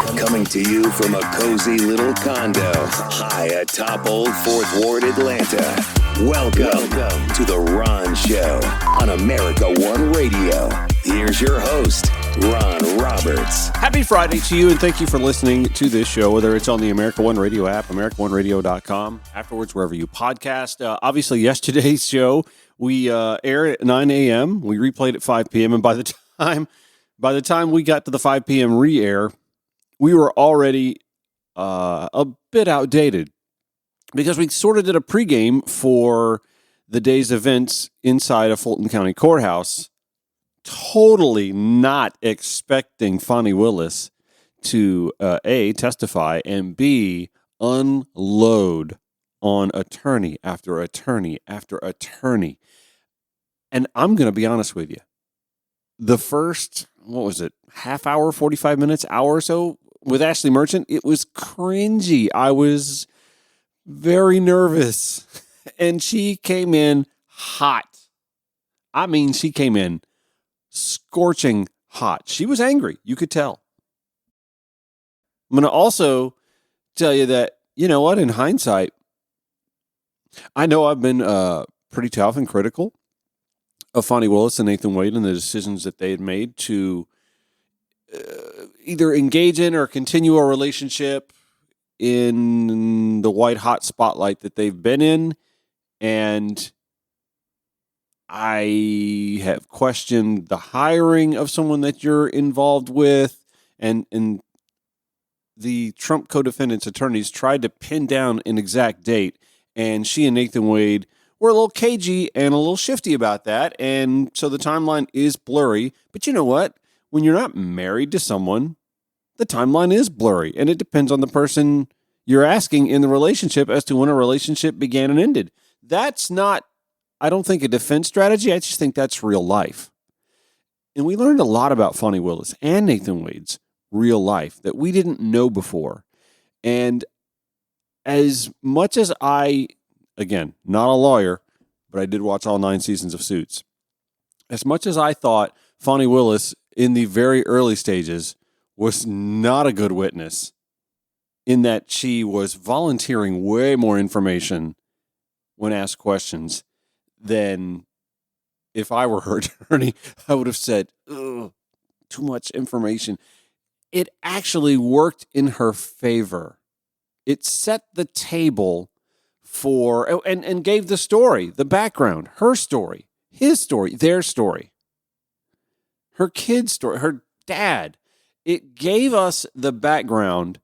Coming to you from a cozy little condo high atop Old Fourth Ward, Atlanta. Welcome to The Ron Show on America One Radio. Here's your host, Ron Roberts. Happy Friday to you, and thank you for listening to this show, whether it's on the America One Radio app, AmericaOneRadio.com, afterwards, wherever you podcast. Obviously, yesterday's show, we aired at 9 a.m. We replayed at 5 p.m., and by the time we got to the 5 p.m. re-air, we were already a bit outdated because we sort of did a pregame for the day's events inside a Fulton County courthouse, totally not expecting Fani Willis to, A, testify, and B, unload on attorney after attorney after attorney. And I'm going to be honest with you. The first, half hour, 45 minutes, hour or so with Ashley Merchant, it was cringy. I was very nervous. And she came in hot. I mean, she came in scorching hot. She was angry. You could tell. I'm going to also tell you that, you know what, in hindsight, I know I've been pretty tough and critical of Fani Willis and Nathan Wade and the decisions that they had made to either engage in or continue a relationship in the white hot spotlight that they've been in. And I have questioned the hiring of someone that you're involved with, and the Trump co-defendants' attorneys tried to pin down an exact date, and she and Nathan Wade were a little cagey and a little shifty about that, and so the timeline is blurry. But you know what? When you're not married to someone, the timeline is blurry, and it depends on the person you're asking in the relationship as to when a relationship began and ended. That's not, I don't think, a defense strategy. I just think that's real life. And we learned a lot about Fani Willis and Nathan Wade's real life that we didn't know before. And as much as I, again, not a lawyer, but I did watch all 9 seasons of Suits. As much as I thought Fani Willis in the very early stages was not a good witness in that she was volunteering way more information when asked questions than if I were her attorney, I would have said, ugh, too much information. It actually worked in her favor. It set the table for, and gave the story, the background, her story, his story, their story, her kid's story, her dad. It gave us the background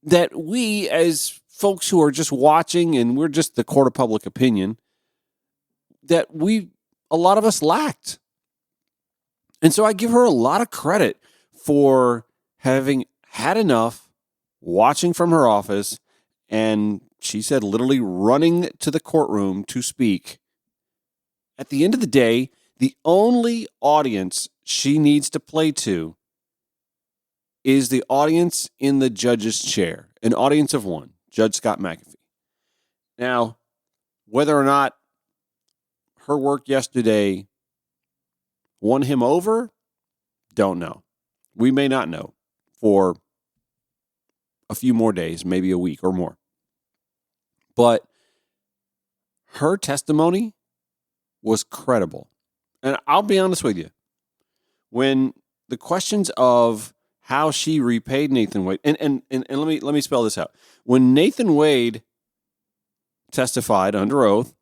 that we, as folks who are just watching and we're just the court of public opinion, that a lot of us lacked. And so I give her a lot of credit for having had enough, watching from her office, and she said literally running to the courtroom to speak. At the end of the day, the only audience she needs to play to is the audience in the judge's chair, an audience of one, Judge Scott McAfee. Now, whether or not her work yesterday won him over, don't know. We may not know for a few more days, maybe a week or more. But her testimony was credible. And I'll be honest with you. When the questions of how she repaid Nathan Wade, and let me spell this out. When Nathan Wade testified under oath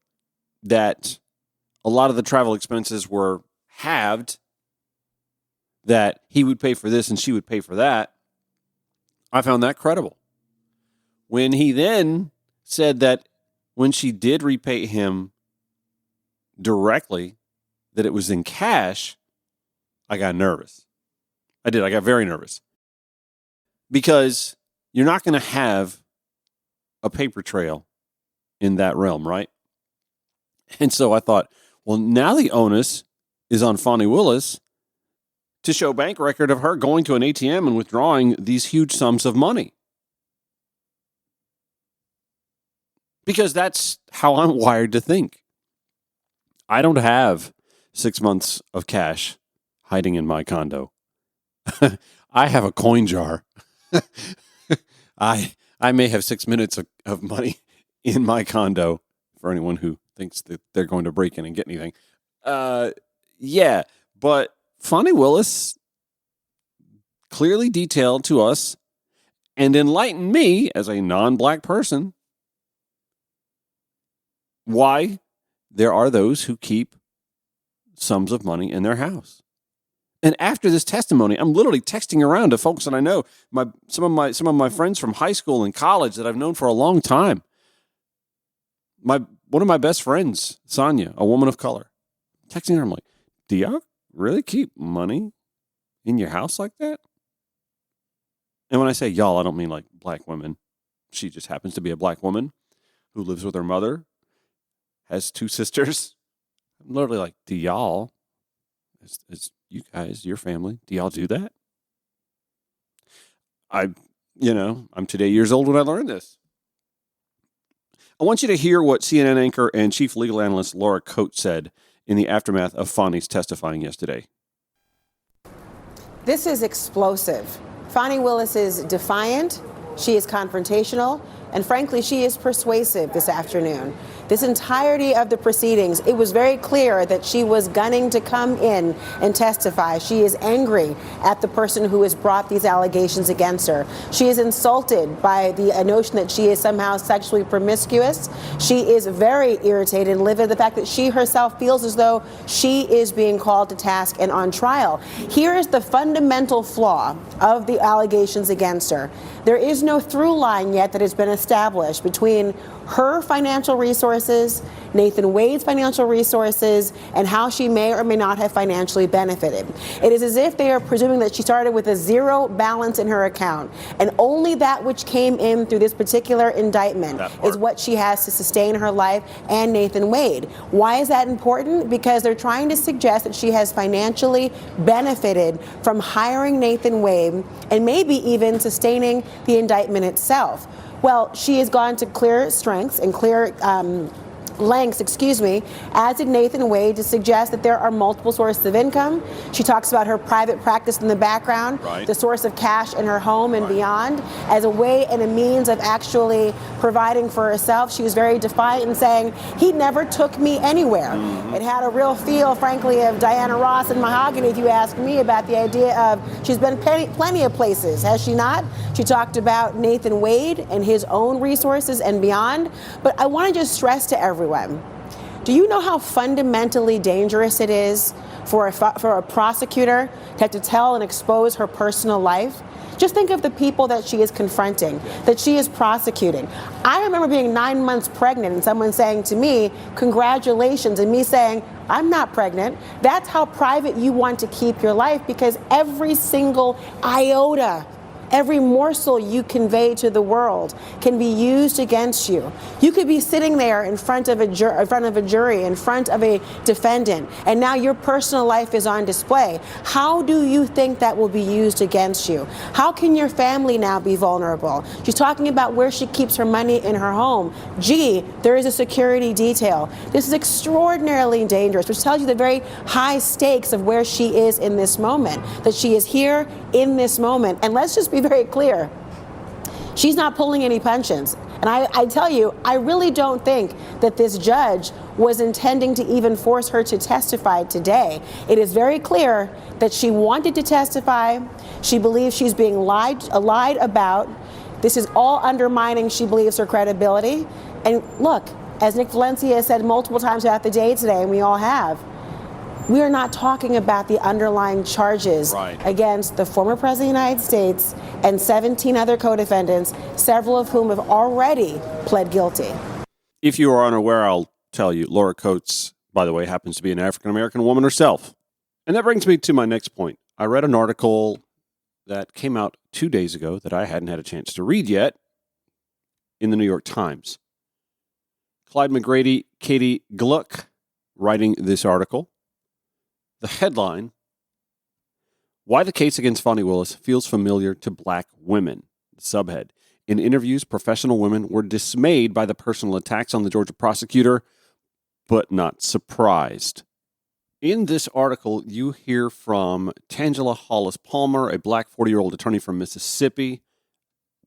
that a lot of the travel expenses were halved, that he would pay for this and she would pay for that, I found that credible. When he then said that when she did repay him directly, that it was in cash, I got nervous. I got very nervous. Because you're not going to have a paper trail in that realm, right? And so I thought, well, now the onus is on Fani Willis to show bank record of her going to an ATM and withdrawing these huge sums of money. Because that's how I'm wired to think. I don't have 6 months of cash hiding in my condo. I have a coin jar. I may have 6 minutes of money in my condo for anyone who thinks that they're going to break in and get anything. Yeah, but Fani Willis clearly detailed to us and enlightened me as a non-black person why there are those who keep sums of money in their house. And after this testimony, I'm literally texting around to folks that I know, some of my friends from high school and college that I've known for a long time. One of my best friends, Sonia, a woman of color, texting her, I'm like, do y'all really keep money in your house like that? And when I say y'all, I don't mean like black women. She just happens to be a black woman who lives with her mother, has 2 sisters. I'm literally like, do y'all, as you guys, your family, do y'all do that? I'm today years old when I learned this. I want you to hear what CNN anchor and chief legal analyst Laura Coates said in the aftermath of Fani's testifying yesterday. This is explosive. Fani Willis is defiant, she is confrontational, and frankly, she is persuasive this afternoon. This entirety of the proceedings, it was very clear that she was gunning to come in and testify. She is angry at the person who has brought these allegations against her. She is insulted by the notion that she is somehow sexually promiscuous. She is very irritated and livid at the fact that she herself feels as though she is being called to task and on trial. Here is the fundamental flaw of the allegations against her. There is no through line yet that has been established between her financial resources, Nathan Wade's financial resources, and how she may or may not have financially benefited. It is as if they are presuming that she started with a zero balance in her account, and only that which came in through this particular indictment is what she has to sustain her life and Nathan Wade. Why is that important? Because they're trying to suggest that she has financially benefited from hiring Nathan Wade and maybe even sustaining the indictment itself. Well, she has gone to clear strengths and clear lengths, as did Nathan Wade, to suggest that there are multiple sources of income. She talks about her private practice in the background, the source of cash in her home and beyond, as a way and a means of actually providing for herself. She was very defiant in saying, he never took me anywhere. It had a real feel, frankly, of Diana Ross and Mahogany, if you ask me, about the idea of she's been plenty of places, has she not? She talked about Nathan Wade and his own resources and beyond. But I want to just stress to everyone, do you know how fundamentally dangerous it is for a prosecutor to have to tell and expose her personal life? Just think of the people that she is confronting, that she is prosecuting. I remember being 9 months pregnant and someone saying to me, congratulations, and me saying, I'm not pregnant. That's how private you want to keep your life, because every single iota, every morsel you convey to the world can be used against you. You could be sitting there in front of a jury, in front of a defendant, and now your personal life is on display. How do you think that will be used against you? How can your family now be vulnerable? She's talking about where she keeps her money in her home. Gee, there is a security detail. This is extraordinarily dangerous, which tells you the very high stakes of where she is in this moment, that she is here in this moment. And let's just be very clear. She's not pulling any punches. And I tell you, I really don't think that this judge was intending to even force her to testify today. It is very clear that she wanted to testify. She believes she's being lied about. This is all undermining, she believes, her credibility. And look, as Nick Valencia has said multiple times throughout the day today, and we all have, we are not talking about the underlying charges against the former president of the United States and 17 other co-defendants, several of whom have already pled guilty. If you are unaware, I'll tell you, Laura Coates, by the way, happens to be an African-American woman herself. And that brings me to my next point. I read an article that came out 2 days ago that I hadn't had a chance to read yet in the New York Times. Clyde McGrady, Katie Gluck writing this article. The headline, Why the Case Against Fani Willis Feels Familiar to Black Women. The subhead, in interviews, professional women were dismayed by the personal attacks on the Georgia prosecutor, but not surprised. In this article, you hear from Tangela Hollis-Palmer, a black 40-year-old attorney from Mississippi,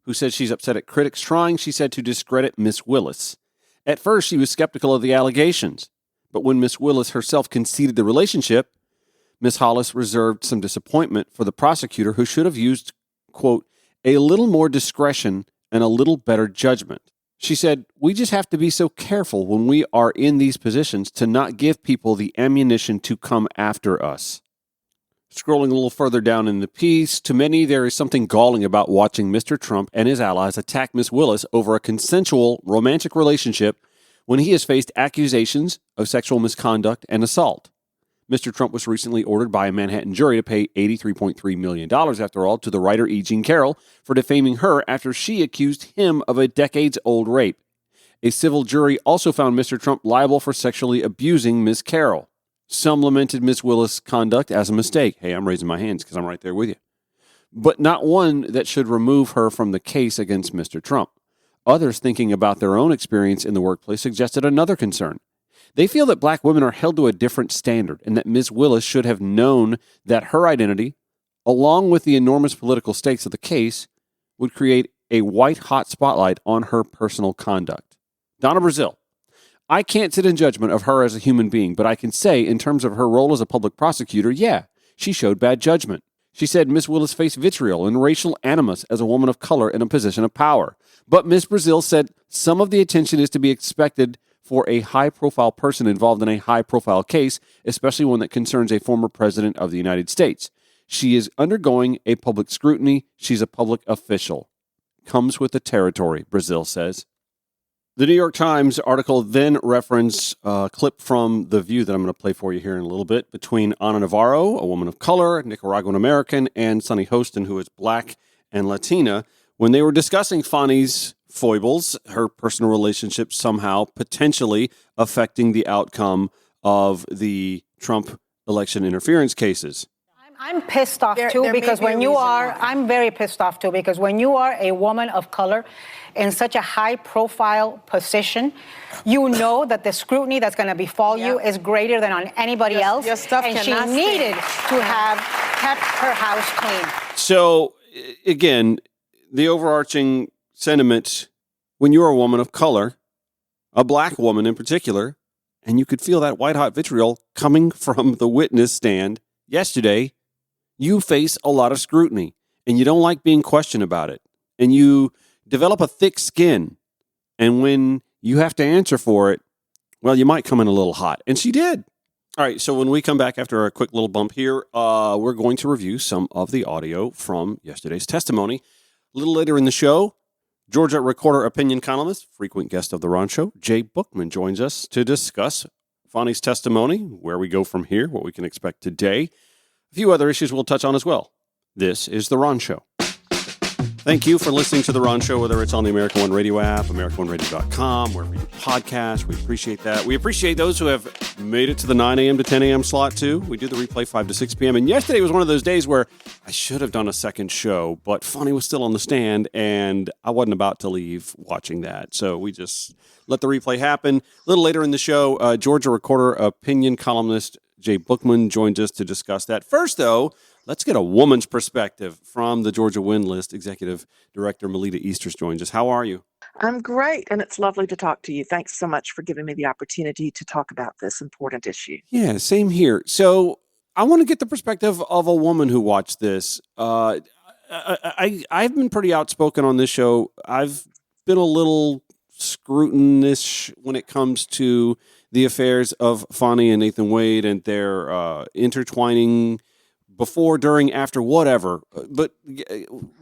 who says she's upset at critics trying, she said, to discredit Miss Willis. At first, she was skeptical of the allegations, but when Miss Willis herself conceded the relationship, Miss Hollis reserved some disappointment for the prosecutor, who should have used, quote, a little more discretion and a little better judgment. She said, we just have to be so careful when we are in these positions to not give people the ammunition to come after us. Scrolling a little further down in the piece, to many there is something galling about watching Mr. Trump and his allies attack Miss Willis over a consensual romantic relationship when he has faced accusations of sexual misconduct and assault. Mr. Trump was recently ordered by a Manhattan jury to pay $83.3 million, after all, to the writer E. Jean Carroll for defaming her after she accused him of a decades-old rape. A civil jury also found Mr. Trump liable for sexually abusing Ms. Carroll. Some lamented Ms. Willis' conduct as a mistake. Hey, I'm raising my hands because I'm right there with you. But not one that should remove her from the case against Mr. Trump. Others, thinking about their own experience in the workplace, suggested another concern. They feel that black women are held to a different standard and that Ms. Willis should have known that her identity, along with the enormous political stakes of the case, would create a white-hot spotlight on her personal conduct. Donna Brazile. I can't sit in judgment of her as a human being, but I can say, in terms of her role as a public prosecutor, yeah, she showed bad judgment. She said Ms. Willis faced vitriol and racial animus as a woman of color in a position of power. But Ms. Brazile said some of the attention is to be expected for a high-profile person involved in a high-profile case, especially one that concerns a former president of the United States. She is undergoing a public scrutiny. She's a public official. Comes with the territory, Brazile says. The New York Times article then referenced a clip from The View that I'm going to play for you here in a little bit between Ana Navarro, a woman of color, Nicaraguan-American, and Sunny Hostin, who is black and Latina, when they were discussing Fani's foibles, her personal relationship somehow potentially affecting the outcome of the Trump election interference cases. I'm pissed off too because when you are, I'm very pissed off too because when you are a woman of color in such a high profile position, you know that the scrutiny that's going to befall you is greater than on anybody else. Your stuff and she cannot needed to have kept her house clean. So again, the overarching sentiment, when you're a woman of color, a black woman in particular, and you could feel that white-hot vitriol coming from the witness stand yesterday, you face a lot of scrutiny, and you don't like being questioned about it, and you develop a thick skin, and when you have to answer for it, well, you might come in a little hot, and she did. All right, so when we come back after a quick little bump here, we're going to review some of the audio from yesterday's testimony. A little later in the show, Georgia Recorder opinion columnist, frequent guest of The Ron Show, Jay Bookman joins us to discuss Fani's testimony, where we go from here, what we can expect today. A few other issues we'll touch on as well. This is The Ron Show. Thank you for listening to The Ron Show, whether it's on the America One Radio app, AmericaOneRadio.com, wherever you podcast. We appreciate that. We appreciate those who have made it to the 9 a.m. to 10 a.m. slot, too. We do the replay 5 to 6 p.m. And yesterday was one of those days where I should have done a second show, but Fani was still on the stand, and I wasn't about to leave watching that. So we just let the replay happen. A little later in the show, Georgia Recorder opinion columnist Jay Bookman joins us to discuss that. First, though, let's get a woman's perspective from the Georgia Win List. Executive Director Melita Easters joins us. How are you? I'm great, and it's lovely to talk to you. Thanks so much for giving me the opportunity to talk about this important issue. Yeah, same here. So I want to get the perspective of a woman who watched this. I've been pretty outspoken on this show. I've been a little scrutinish when it comes to the affairs of Fani and Nathan Wade and their intertwining before, during, after, whatever. But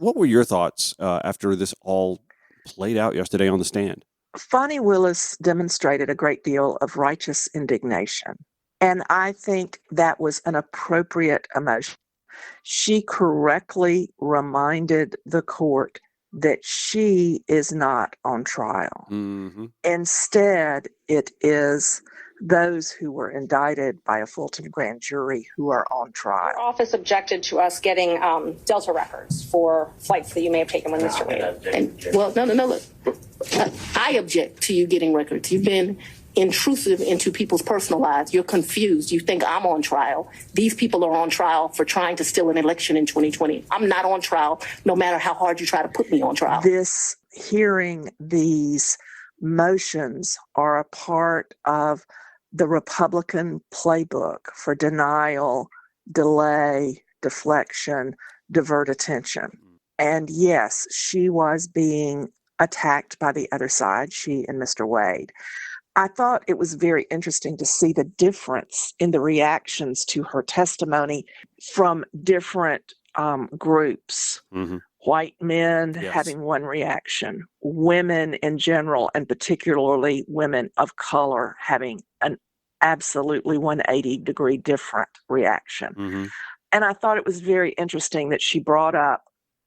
what were your thoughts after this all played out yesterday on the stand? Fani Willis demonstrated a great deal of righteous indignation, and I think that was an appropriate emotion. She correctly reminded the court that she is not on trial. Mm-hmm. Instead, it is those who were indicted by a Fulton grand jury who are on trial. Your office objected to us getting Delta records for flights that you may have taken with Mr. Wade. Well, no. Look, I object to you getting records. You've been intrusive into people's personal lives. You're confused. You think I'm on trial. These people are on trial for trying to steal an election in 2020. I'm not on trial, no matter how hard you try to put me on trial. Hearing these motions are a part of the Republican playbook for denial, delay, deflection, divert attention. And yes, she was being attacked by the other side, she and Mr. Wade. I thought it was very interesting to see the difference in the reactions to her testimony from different groups. Mm-hmm. White men Yes. having one reaction, women in general, and particularly women of color having an absolutely 180-degree different reaction. Mm-hmm. And I thought it was very interesting that she brought up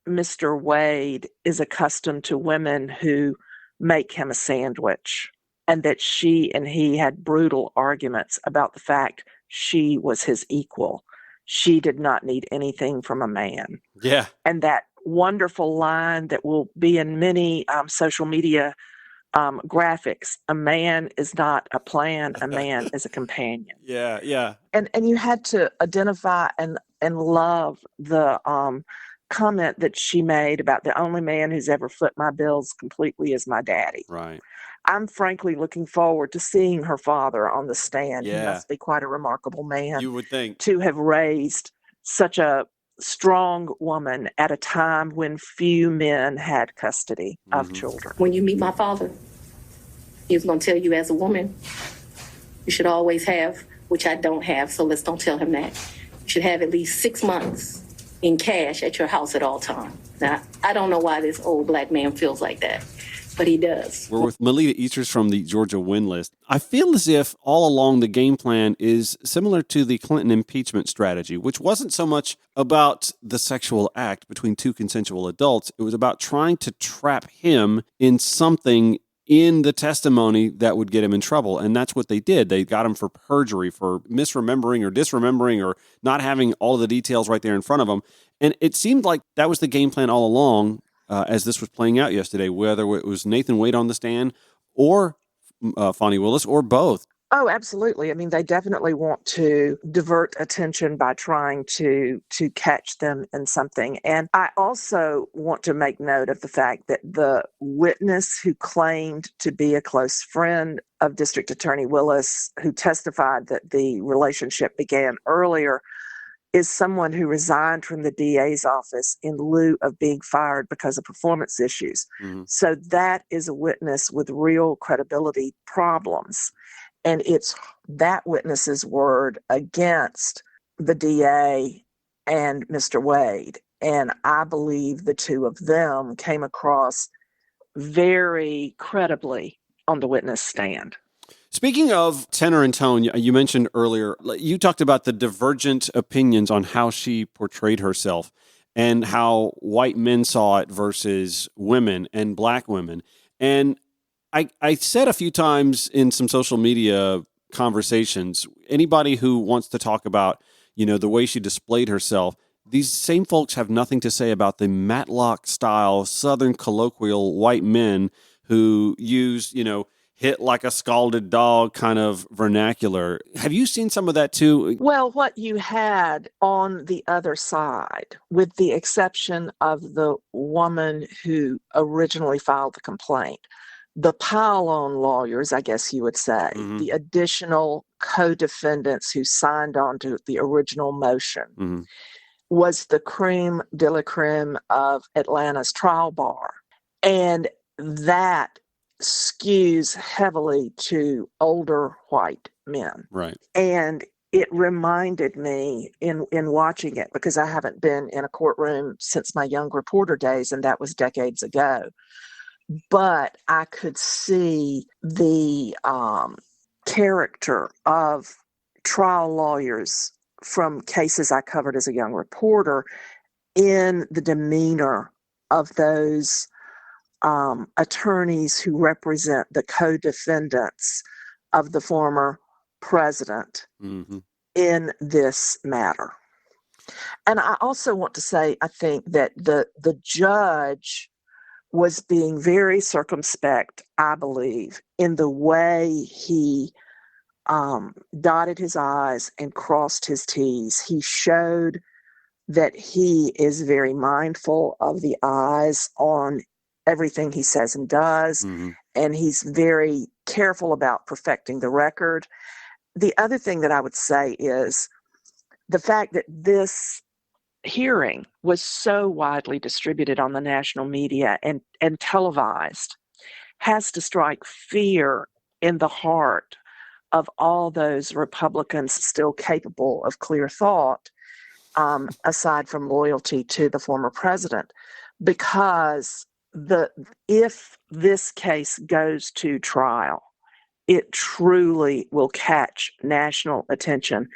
Mr. Wade is accustomed to women who make him a sandwich, and that she and he had brutal arguments about the fact she was his equal. She did not need anything from a man. Yeah. And that wonderful line that will be in many social media graphics: a man is not a plan, a man is a companion. Yeah, yeah. And you had to identify and love the comment that she made about the only man who's ever foot my bills completely is my daddy. Right. I'm frankly looking forward to seeing her father on the stand. Yeah. He must be quite a remarkable man. You would think. To have raised such a strong woman at a time when few men had custody of children. When you meet my father, he's going to tell you as a woman, you should always have, which I don't have, so let's don't tell him that. You should have at least 6 months in cash at your house at all times. Now, I don't know why this old black man feels like that, but he does. We're with Melita Easters from the Georgia Win List. I feel as if all along the game plan is similar to the Clinton impeachment strategy, which wasn't so much about the sexual act between two consensual adults. It was about trying to trap him in something in the testimony that would get him in trouble. And that's what they did. They got him for perjury, for misremembering or disremembering or not having all of the details right there in front of him. And it seemed like that was the game plan all along as this was playing out yesterday, whether it was Nathan Wade on the stand or Fani Willis or both. Oh, absolutely. I mean, they definitely want to divert attention by trying to catch them in something. And I also want to make note of the fact that the witness who claimed to be a close friend of District Attorney Willis, who testified that the relationship began earlier, is someone who resigned from the DA's office in lieu of being fired because of performance issues. Mm-hmm. So that is a witness with real credibility problems. And it's that witness's word against the DA and Mr. Wade. And I believe the two of them came across very credibly on the witness stand. Speaking of tenor and tone, you mentioned earlier, you talked about the divergent opinions on how she portrayed herself and how white men saw it versus women and black women. And I said a few times in some social media conversations, anybody who wants to talk about, the way she displayed herself, these same folks have nothing to say about the Matlock style, Southern colloquial white men who use, hit like a scalded dog kind of vernacular. Have you seen some of that too? Well, what you had on the other side, with the exception of the woman who originally filed the complaint, the pile-on lawyers, I guess you would say, the additional co-defendants who signed on to the original motion, was the creme de la creme of Atlanta's trial bar. And that skews heavily to older white men. Right. And it reminded me in watching it, because I haven't been in a courtroom since my young reporter days, and that was decades ago. But I could see the character of trial lawyers from cases I covered as a young reporter in the demeanor of those attorneys who represent the co-defendants of the former president in this matter. And I also want to say, I think that the judge was being very circumspect, I believe, in the way he dotted his I's and crossed his T's. He showed that he is very mindful of the eyes on everything he says and does, and he's very careful about perfecting the record. The other thing that I would say is the fact that this hearing was so widely distributed on the national media and televised has to strike fear in the heart of all those Republicans still capable of clear thought, aside from loyalty to the former president, because if this case goes to trial, it truly will catch national attention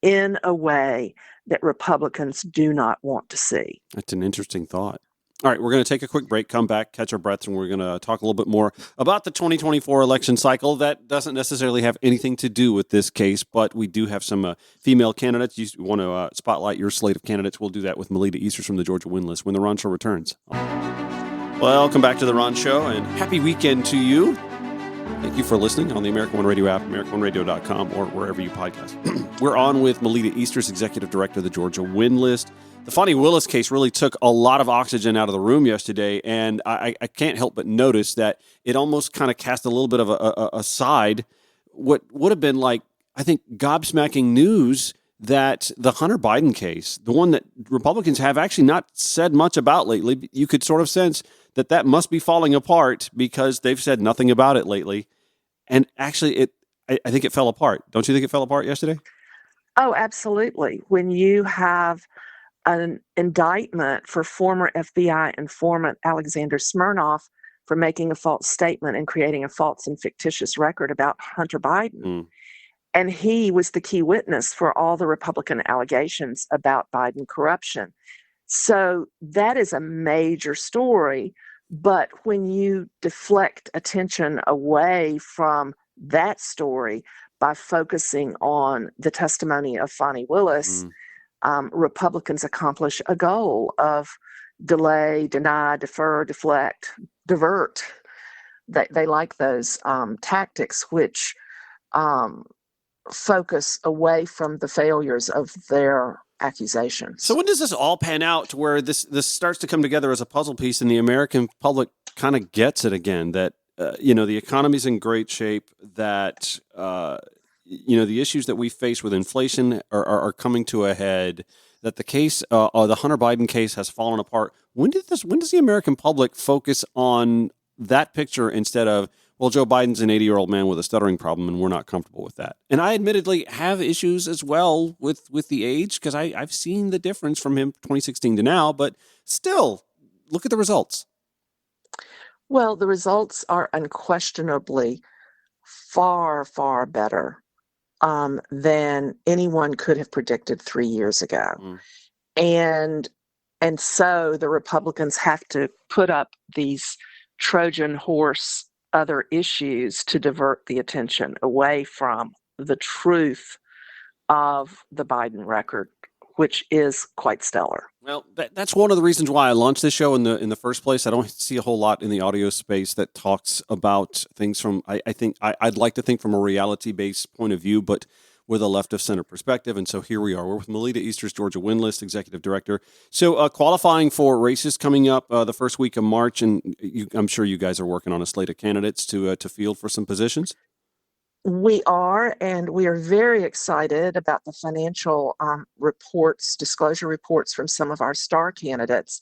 in a way that Republicans do not want to see. That's an interesting thought. All right, we're going to take a quick break, come back, catch our breaths, and we're going to talk a little bit more about the 2024 election cycle. That doesn't necessarily have anything to do with this case, but we do have some female candidates. You want to spotlight your slate of candidates. We'll do that with Melita Easters from the Georgia Win List when the Ron Show returns. Welcome back to the Ron Show, and happy weekend to you. Thank you for listening on the American One Radio app, AmericanOneRadio.com, or wherever you podcast. We're on with Melita Easters, Executive Director of the Georgia Win List. The Fani Willis case really took a lot of oxygen out of the room yesterday, and I can't help but notice that it almost kind of cast a little bit of a side, what would have been like, I think, gobsmacking news that the Hunter Biden case, the one that Republicans have actually not said much about lately, you could sort of sense that must be falling apart because they've said nothing about it lately. And actually, I think it fell apart. Don't you think it fell apart yesterday? Oh, absolutely. When you have an indictment for former FBI informant Alexander Smirnoff for making a false statement and creating a false and fictitious record about Hunter Biden. And he was the key witness for all the Republican allegations about Biden corruption. So that is a major story. But when you deflect attention away from that story by focusing on the testimony of Fani Willis, Republicans accomplish a goal of delay, deny, defer, deflect, divert. They like those tactics which focus away from the failures of their accusations. So when does this all pan out to where this starts to come together as a puzzle piece and the American public kind of gets it again, that, the economy's in great shape, that, the issues that we face with inflation are coming to a head, that the case, the Hunter Biden case has fallen apart. When does the American public focus on that picture instead of, well, Joe Biden's an 80-year-old man with a stuttering problem, and we're not comfortable with that? And I admittedly have issues as well with the age, because I've seen the difference from him 2016 to now, but still, look at the results. Well, the results are unquestionably far, far better than anyone could have predicted 3 years ago. And so the Republicans have to put up these Trojan horse other issues to divert the attention away from the truth of the Biden record, which is quite stellar. Well, that's one of the reasons why I launched this show in the first place. I don't see a whole lot in the audio space that talks about things from, I'd like to think from a reality-based point of view, but with a left of center perspective. And so here we are. We're with Melita Easters, Georgia Win List, Executive Director. So qualifying for races coming up the first week of March, and I'm sure you guys are working on a slate of candidates to field for some positions. We are, and we are very excited about the financial disclosure reports from some of our star candidates.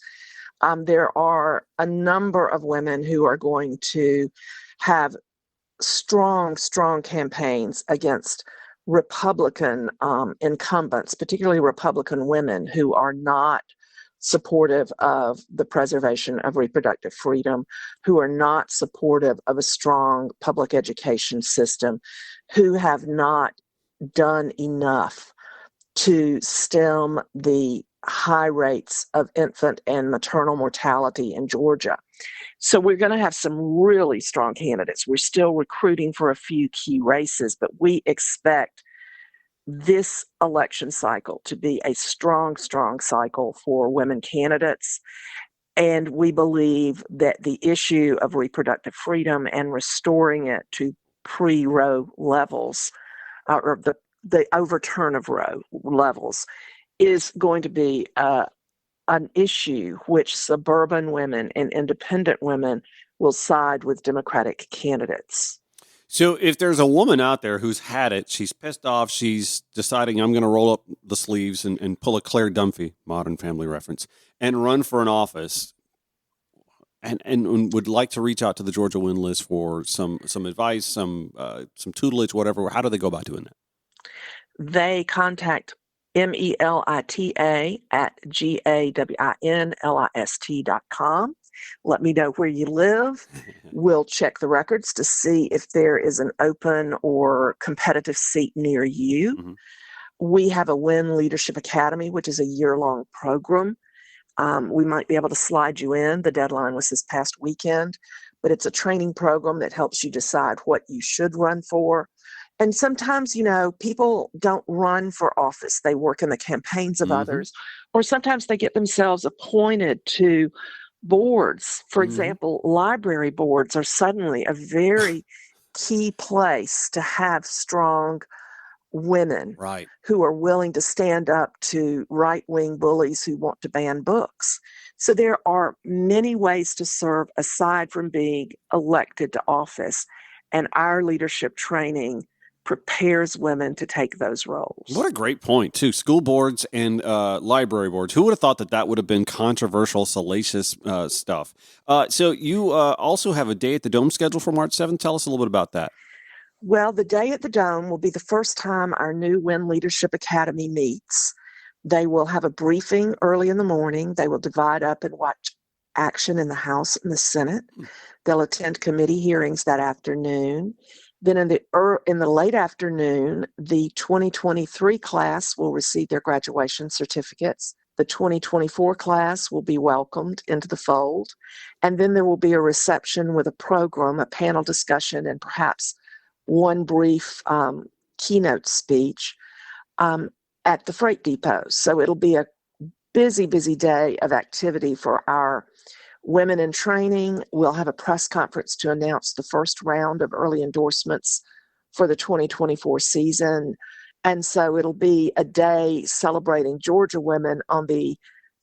There are a number of women who are going to have strong campaigns against Republican incumbents, particularly Republican women who are not supportive of the preservation of reproductive freedom, who are not supportive of a strong public education system, who have not done enough to stem the high rates of infant and maternal mortality in Georgia. So we're going to have some really strong candidates. We're still recruiting for a few key races, but we expect this election cycle to be a strong cycle for women candidates. And we believe that the issue of reproductive freedom and restoring it to pre-Roe levels, or the overturn of Roe levels, is going to be an issue which suburban women and independent women will side with Democratic candidates. So if there's a woman out there who's had it, she's pissed off, she's deciding I'm going to roll up the sleeves and pull a Claire Dunphy, Modern Family reference, and run for an office and would like to reach out to the Georgia Win List for some advice, some tutelage, whatever, how do they go about doing that? They contact Melita at GAWINLIST.com. Let me know where you live. We'll check the records to see if there is an open or competitive seat near you. Mm-hmm. We have a WIN Leadership Academy, which is a year-long program. We might be able to slide you in. The deadline was this past weekend, but it's a training program that helps you decide what you should run for. And sometimes, people don't run for office. They work in the campaigns of others, or sometimes they get themselves appointed to boards. For example, library boards are suddenly a very key place to have strong women who are willing to stand up to right-wing bullies who want to ban books. So there are many ways to serve aside from being elected to office, and our leadership training prepares women to take those roles. What a great point, too. School boards and library boards. Who would have thought that would have been controversial, salacious stuff? So you also have a day at the Dome scheduled for March 7th. Tell us a little bit about that. Well, the day at the Dome will be the first time our new WIN Leadership Academy meets. They will have a briefing early in the morning. They will divide up and watch action in the House and the Senate. They'll attend committee hearings that afternoon. Then in the late afternoon, the 2023 class will receive their graduation certificates. The 2024 class will be welcomed into the fold. And then there will be a reception with a program, a panel discussion, and perhaps one brief keynote speech at the freight depot. So it'll be a busy, busy day of activity for our women in training. We'll have a press conference to announce the first round of early endorsements for the 2024 season. And so it'll be a day celebrating Georgia women on the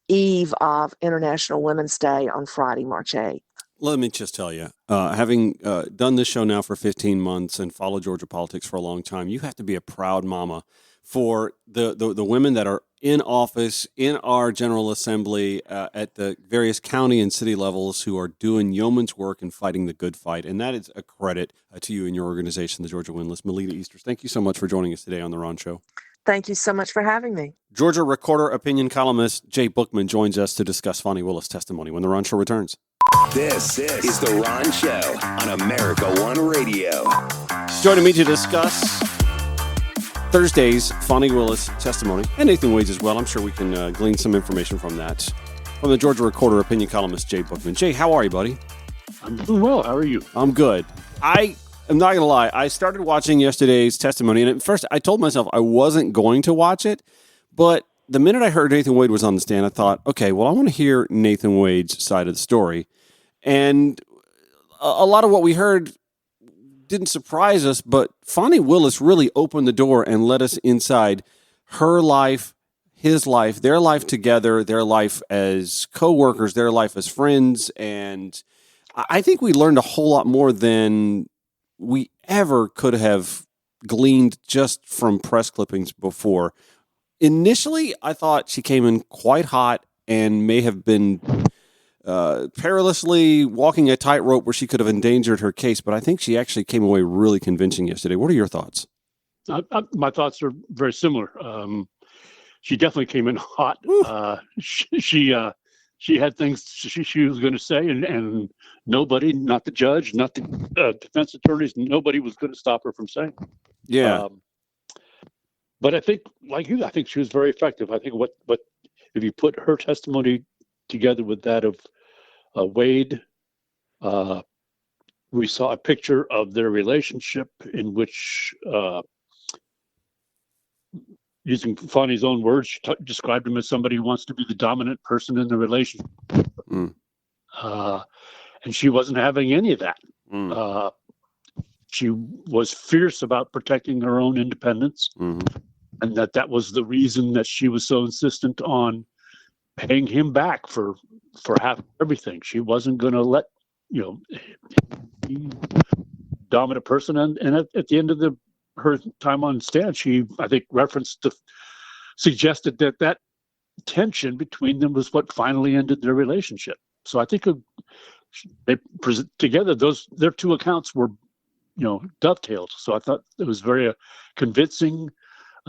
eve of International Women's Day on Friday, March 8th. Let me just tell you, having done this show now for 15 months and followed Georgia politics for a long time, you have to be a proud mama for the women that are in office in our General Assembly at the various county and city levels who are doing yeoman's work and fighting the good fight. And that is a credit to you and your organization, the Georgia Win List. Melita Easters, thank you so much for joining us today on The Ron Show. Thank you so much for having me. Georgia Recorder opinion columnist Jay Bookman joins us to discuss Fani Willis' testimony when The Ron Show returns. This is The Ron Show on America One Radio. Joining me to discuss Thursday's Fani Willis testimony, and Nathan Wade's as well. I'm sure we can glean some information from that. From the Georgia Recorder opinion columnist Jay Bookman. Jay, how are you, buddy? I'm doing well. How are you? I'm good. I am not going to lie. I started watching yesterday's testimony, and at first I told myself I wasn't going to watch it, but the minute I heard Nathan Wade was on the stand, I thought, okay, well, I want to hear Nathan Wade's side of the story. And a lot of what we heard didn't surprise us, but Fani Willis really opened the door and let us inside her life, his life, their life together, their life as co-workers, their life as friends. And I think we learned a whole lot more than we ever could have gleaned just from press clippings before. Initially, I thought she came in quite hot and may have been perilously walking a tightrope where she could have endangered her case, but I think she actually came away really convincing yesterday. What are your thoughts? My thoughts are very similar. She definitely came in hot. She had things she was going to say, and nobody, not the judge, not the defense attorneys, nobody was going to stop her from saying. Yeah. But I think, like you, I think she was very effective. I think what if you put her testimony together with that of Wade, we saw a picture of their relationship in which, using Fani's own words, she described him as somebody who wants to be the dominant person in the relationship. And she wasn't having any of that. She was fierce about protecting her own independence, and that was the reason that she was so insistent on paying him back for half of everything. She wasn't going to let, be dominant person. And at the end of her time on stand, she, I think, suggested that tension between them was what finally ended their relationship. So I think they present together their two accounts were, dovetailed. So I thought it was very convincing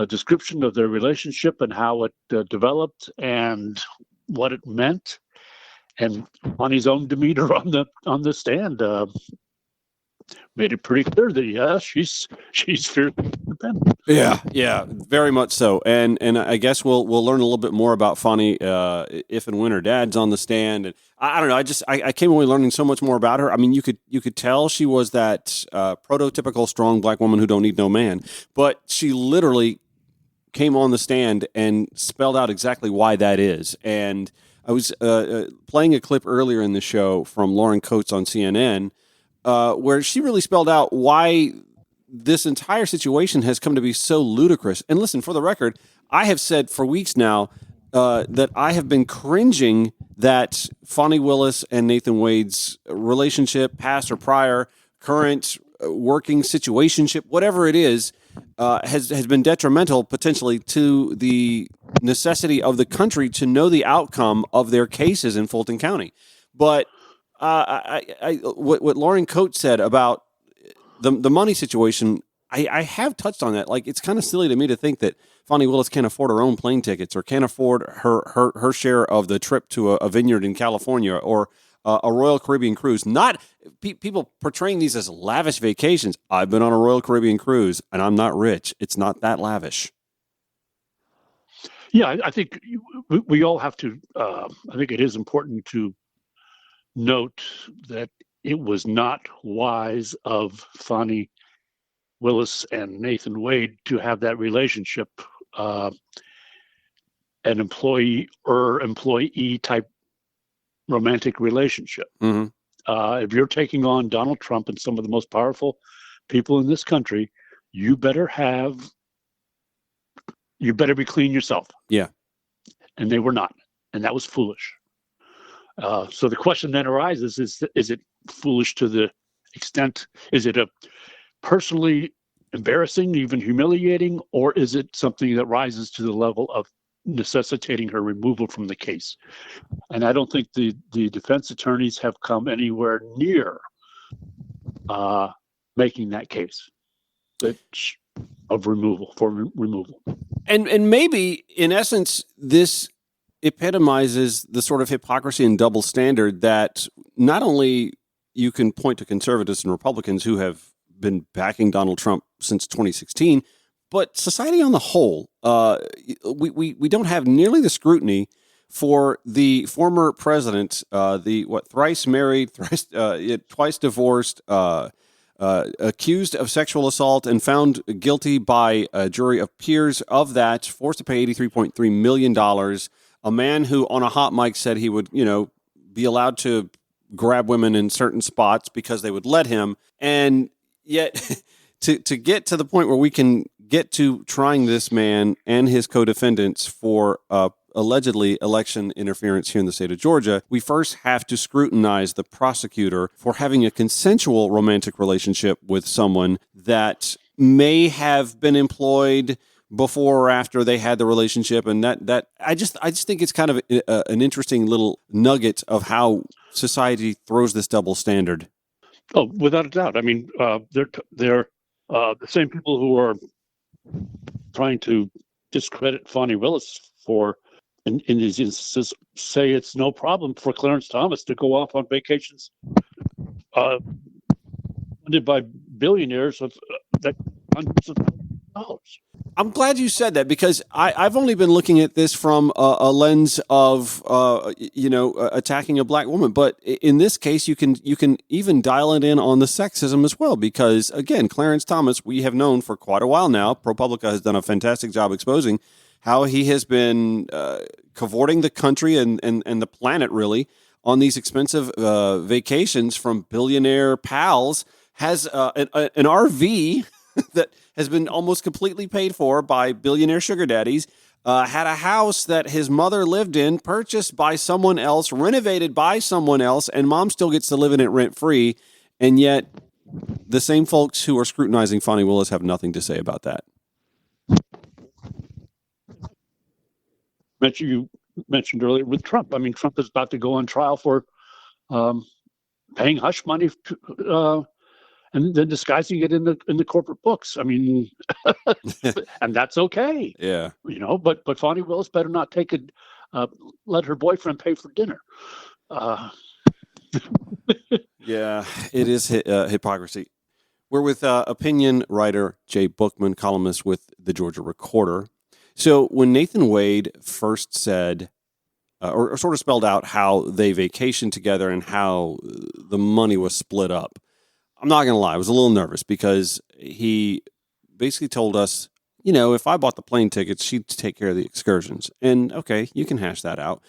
description of their relationship and how it developed and what it meant. And Fani's own demeanor on the stand made it pretty clear that she's fiercely independent. Yeah, very much so. And I guess we'll learn a little bit more about Fani if and when her dad's on the stand. And I don't know. I came away learning so much more about her. I mean, you could tell she was that prototypical strong black woman who don't need no man, but she literally came on the stand and spelled out exactly why that is. And I was playing a clip earlier in the show from Lauren Coates on CNN, where she really spelled out why this entire situation has come to be so ludicrous. And listen, for the record, I have said for weeks now that I have been cringing that Fani Willis and Nathan Wade's relationship, past or prior, current, working situationship, whatever it is, has been detrimental potentially to the necessity of the country to know the outcome of their cases in Fulton County. But what Lauren Coates said about the money situation, I have touched on that. Like, it's kind of silly to me to think that Fani Willis can't afford her own plane tickets or can't afford her share of the trip to a vineyard in California or a Royal Caribbean cruise. Not people portraying these as lavish vacations. I've been on a Royal Caribbean cruise and I'm not rich. It's not that lavish. Yeah, I think we all have to. I think it is important to note that it was not wise of Fani Willis and Nathan Wade to have that relationship, an employee type romantic relationship. If you're taking on Donald Trump and some of the most powerful people in this country, you better be clean yourself. Yeah. And they were not. And that was foolish. So the question then arises, is it foolish to the extent, is it a personally embarrassing, even humiliating, or is it something that rises to the level of necessitating her removal from the case? And I don't think the defense attorneys have come anywhere near making that case of removal. And maybe, in essence, this epitomizes the sort of hypocrisy and double standard that not only you can point to conservatives and Republicans who have been backing Donald Trump since 2016, but society on the whole, we don't have nearly the scrutiny for the former president, thrice married, twice divorced, accused of sexual assault and found guilty by a jury of peers of that, forced to pay $83.3 million. A man who on a hot mic said he would, be allowed to grab women in certain spots because they would let him. And yet to get to the point where we can get to trying this man and his co-defendants for allegedly election interference here in the state of Georgia, we first have to scrutinize the prosecutor for having a consensual romantic relationship with someone that may have been employed before or after they had the relationship. And that I just think it's kind of an interesting little nugget of how society throws this double standard. Oh, without a doubt. I mean, they're the same people who are trying to discredit Fani Willis for, in these instances, say it's no problem for Clarence Thomas to go off on vacations funded by billionaires of that hundreds of dollars. I'm glad you said that, because I've only been looking at this from a lens of attacking a black woman, but in this case you can even dial it in on the sexism as well, because again, Clarence Thomas, we have known for quite a while now, ProPublica has done a fantastic job exposing how he has been cavorting the country and the planet really on these expensive vacations from billionaire pals, has an RV that has been almost completely paid for by billionaire sugar daddies, had a house that his mother lived in, purchased by someone else, renovated by someone else, and mom still gets to live in it rent-free. And yet the same folks who are scrutinizing Fani Willis have nothing to say about that. You mentioned earlier with Trump. I mean, Trump is about to go on trial for paying hush money and then disguising it in the corporate books. I mean, and that's okay. Yeah. But Fani Willis better not take it. Let her boyfriend pay for dinner. Yeah, it is hypocrisy. We're with opinion writer Jay Bookman, columnist with the Georgia Recorder. So when Nathan Wade first said, or sort of spelled out how they vacationed together and how the money was split up, I'm not going to lie, I was a little nervous because he basically told us, if I bought the plane tickets, she'd take care of the excursions. And okay, you can hash that out.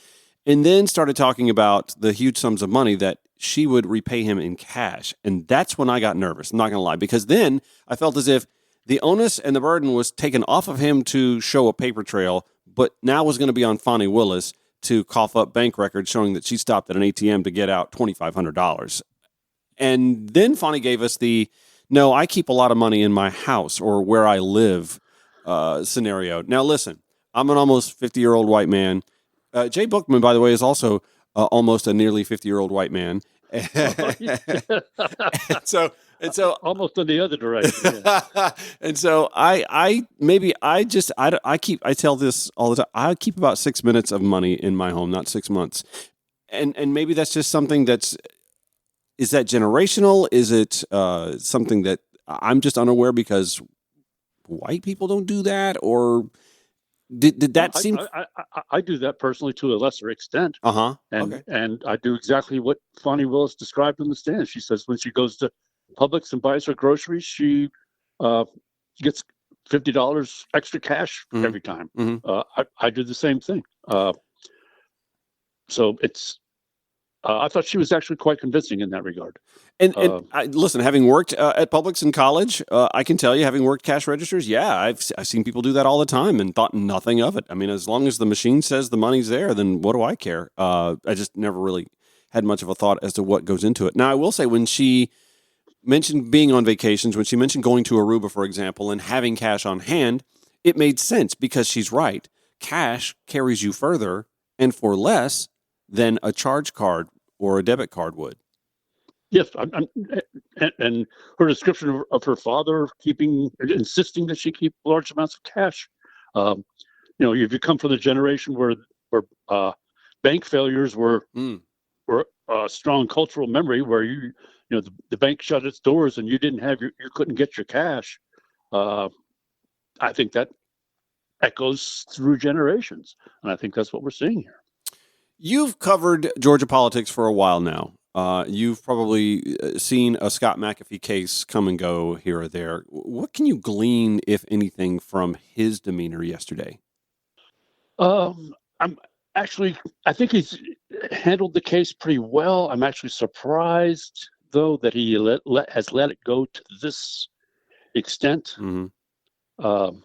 And then started talking about the huge sums of money that she would repay him in cash. And that's when I got nervous, I'm not going to lie, because then I felt as if the onus and the burden was taken off of him to show a paper trail, but now was going to be on Fani Willis to cough up bank records showing that she stopped at an ATM to get out $2,500. And then Fani gave us no, I keep a lot of money in my house or where I live scenario. Now, listen, I'm an almost 50-year-old white man. Jay Bookman, by the way, is also almost a nearly 50-year-old white man. and so almost in the other direction. Yeah. And so I tell this all the time. I keep about 6 minutes of money in my home, not 6 months. And maybe that's just something is that generational? Is it something that I'm just unaware because white people don't do that? Or did that seem? I do that personally to a lesser extent. Okay. And I do exactly what Fani Willis described in the stand. She says when she goes to Publix and buys her groceries, she gets $50 extra cash every time. Mm-hmm. I do the same thing. So it's. I thought she was actually quite convincing in that regard. And listen, having worked at Publix in college, I can tell you, having worked cash registers, I've seen people do that all the time and thought nothing of it. I mean, as long as the machine says the money's there, then what do I care? I just never really had much of a thought as to what goes into it. Now, I will say when she mentioned being on vacations, when she mentioned going to Aruba, for example, and having cash on hand, it made sense because she's right. Cash carries you further and for less than a charge card or a debit card would. Yes, and her description of her father insisting that she keep large amounts of cash. If you come from the generation where bank failures were a strong cultural memory, where the bank shut its doors and you couldn't get your cash. I think that echoes through generations, and I think that's what we're seeing here. You've covered Georgia politics for a while now. You've probably seen a Scott McAfee case come and go here or there. What can you glean, if anything, from his demeanor yesterday? I think he's handled the case pretty well. I'm actually surprised, though, that he has let it go to this extent. Mm-hmm.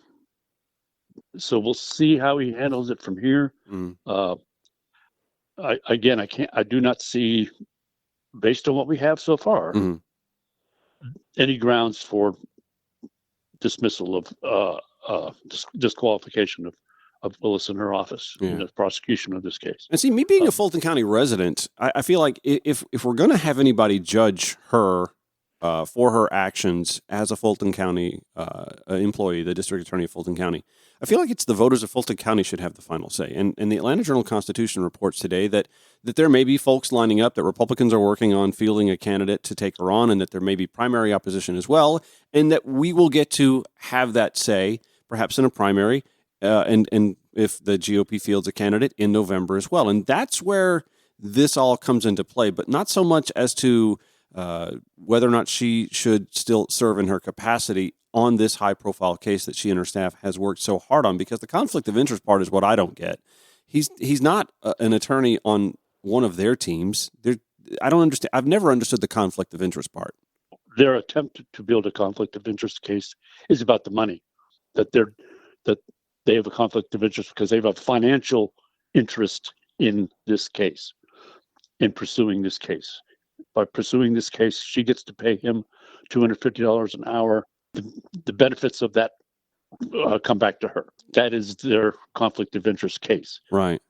So we'll see how he handles it from here. Mm-hmm. I do not see, based on what we have so far, any grounds for dismissal of disqualification of Willis in her office in the prosecution of this case. And see, me being a Fulton County resident, I feel like if we're going to have anybody judge her for her actions as a Fulton County employee, the district attorney of Fulton County, I feel like it's the voters of Fulton County should have the final say. And the Atlanta Journal-Constitution reports today that there may be folks lining up, that Republicans are working on fielding a candidate to take her on, and that there may be primary opposition as well, and that we will get to have that say, perhaps in a primary, and if the GOP fields a candidate in November as well. And that's where this all comes into play, but not so much as to whether or not she should still serve in her capacity on this high-profile case that she and her staff has worked so hard on, because the conflict of interest part is what I don't get. He's not an attorney on one of their teams. I don't understand. I've never understood the conflict of interest part. Their attempt to build a conflict of interest case is about the money, that they have a conflict of interest because they have a financial interest in this case, in pursuing this case. By pursuing this case, she gets to pay him $250 an hour. The benefits of that come back to her. That is their conflict of interest case. Right.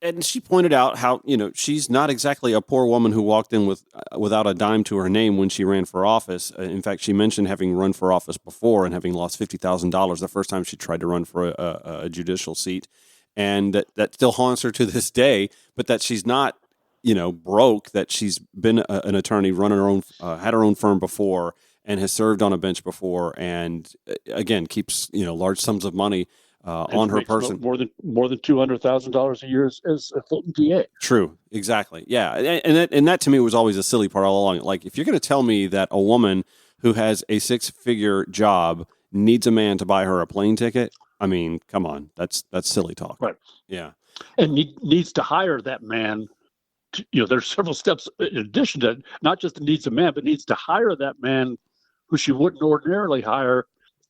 And she pointed out how, she's not exactly a poor woman who walked in without a dime to her name when she ran for office. In fact, she mentioned having run for office before and having lost $50,000 the first time she tried to run for a judicial seat. And that still haunts her to this day, but that she's not, broke, that she's been an attorney, run her own, had her own firm before, and has served on a bench before, and again, keeps, large sums of money on her person. More than $200,000 a year as a Fulton D.A. True, exactly, yeah, and that to me was always a silly part all along. Like, if you're going to tell me that a woman who has a 6-figure job needs a man to buy her a plane ticket, I mean, come on, that's silly talk, right? Yeah, and needs to hire that man. There's several steps in addition to not just needs a man, but needs to hire that man who she wouldn't ordinarily hire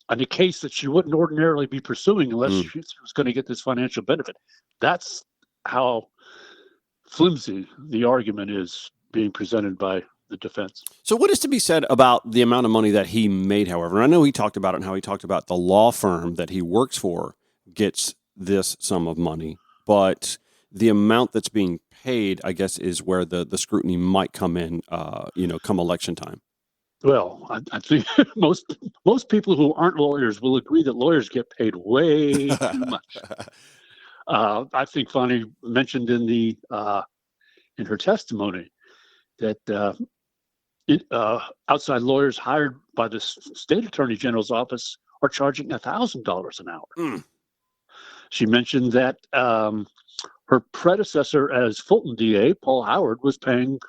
on a case that she wouldn't ordinarily be pursuing unless she was going to get this financial benefit. That's how flimsy the argument is being presented by the defense. So what is to be said about the amount of money that he made, however? And I know he talked about it and how he talked about the law firm that he works for gets this sum of money, but the amount that's being paid, I guess, is where the scrutiny might come in, come election time. Well, I think most people who aren't lawyers will agree that lawyers get paid way too much. I think Fani mentioned in her testimony that outside lawyers hired by the state attorney general's office are charging $1,000 an hour. She mentioned that her predecessor as Fulton D.A., Paul Howard, was paying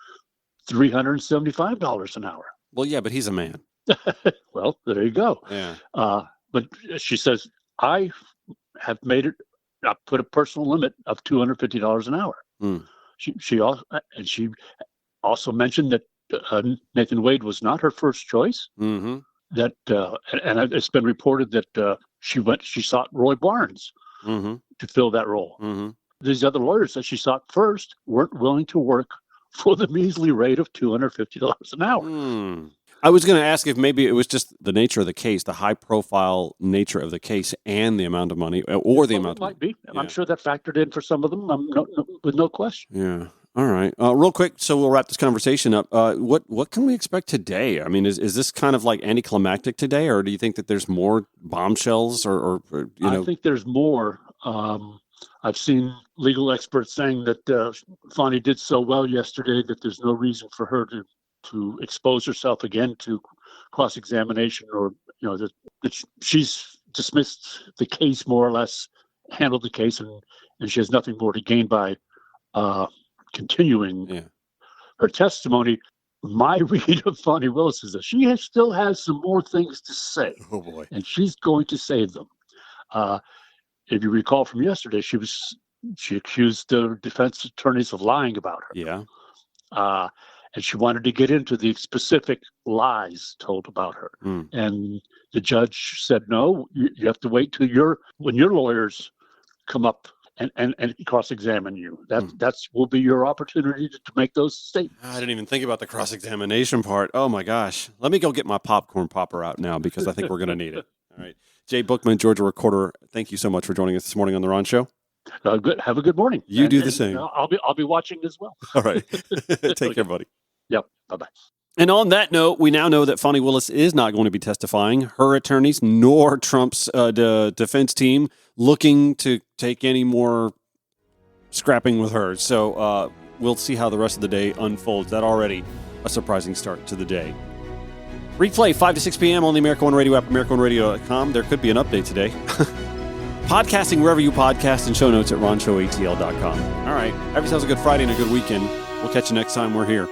$375 an hour. Well, yeah, but he's a man. Well, there you go. Yeah. But she says, I have made it, I put a personal limit of $250 an hour. She also mentioned that Nathan Wade was not her first choice. Mm-hmm. That and it's been reported that she sought Roy Barnes to fill that role. Mm-hmm. These other lawyers that she sought first weren't willing to work for the measly rate of $250 an hour. I was going to ask if maybe it was just the nature of the case, the high-profile nature of the case, and the amount of money, or the amount. It might be. Yeah. I'm sure that factored in for some of them, with no question. Yeah. All right. Real quick, so we'll wrap this conversation up. What can we expect today? I mean, is this kind of like anticlimactic today, or do you think that there's more bombshells, or I think there's more. I've seen legal experts saying that Fani did so well yesterday that there's no reason for her to expose herself again to cross-examination, or that she's dismissed the case, more or less handled the case, and she has nothing more to gain by continuing her testimony. My read of Fani Willis is that she still has some more things to say. Oh boy! And she's going to say them. If you recall from yesterday, she accused the defense attorneys of lying about her. Yeah. And she wanted to get into the specific lies told about her. And the judge said, no, you have to wait till when your lawyers come up and cross-examine you. That's will be your opportunity to make those statements. I didn't even think about the cross-examination part. Oh my gosh. Let me go get my popcorn popper out now, because I think we're going to need it. All right. Jay Bookman, Georgia Recorder, thank you so much for joining us this morning on The Ron Show. Good. Have a good morning. You do the same. I'll be watching as well. All right. Take care, buddy. Yep. Bye-bye. And on that note, we now know that Fani Willis is not going to be testifying. Her attorneys nor Trump's defense team looking to take any more scrapping with her. So we'll see how the rest of the day unfolds. That already a surprising start to the day. Replay 5 to 6 p.m. on the America One Radio app, AmericaOneRadio.com. There could be an update today. Podcasting wherever you podcast, and show notes at RonShowATL.com. All right. Have yourselves a good Friday and a good weekend. We'll catch you next time we're here.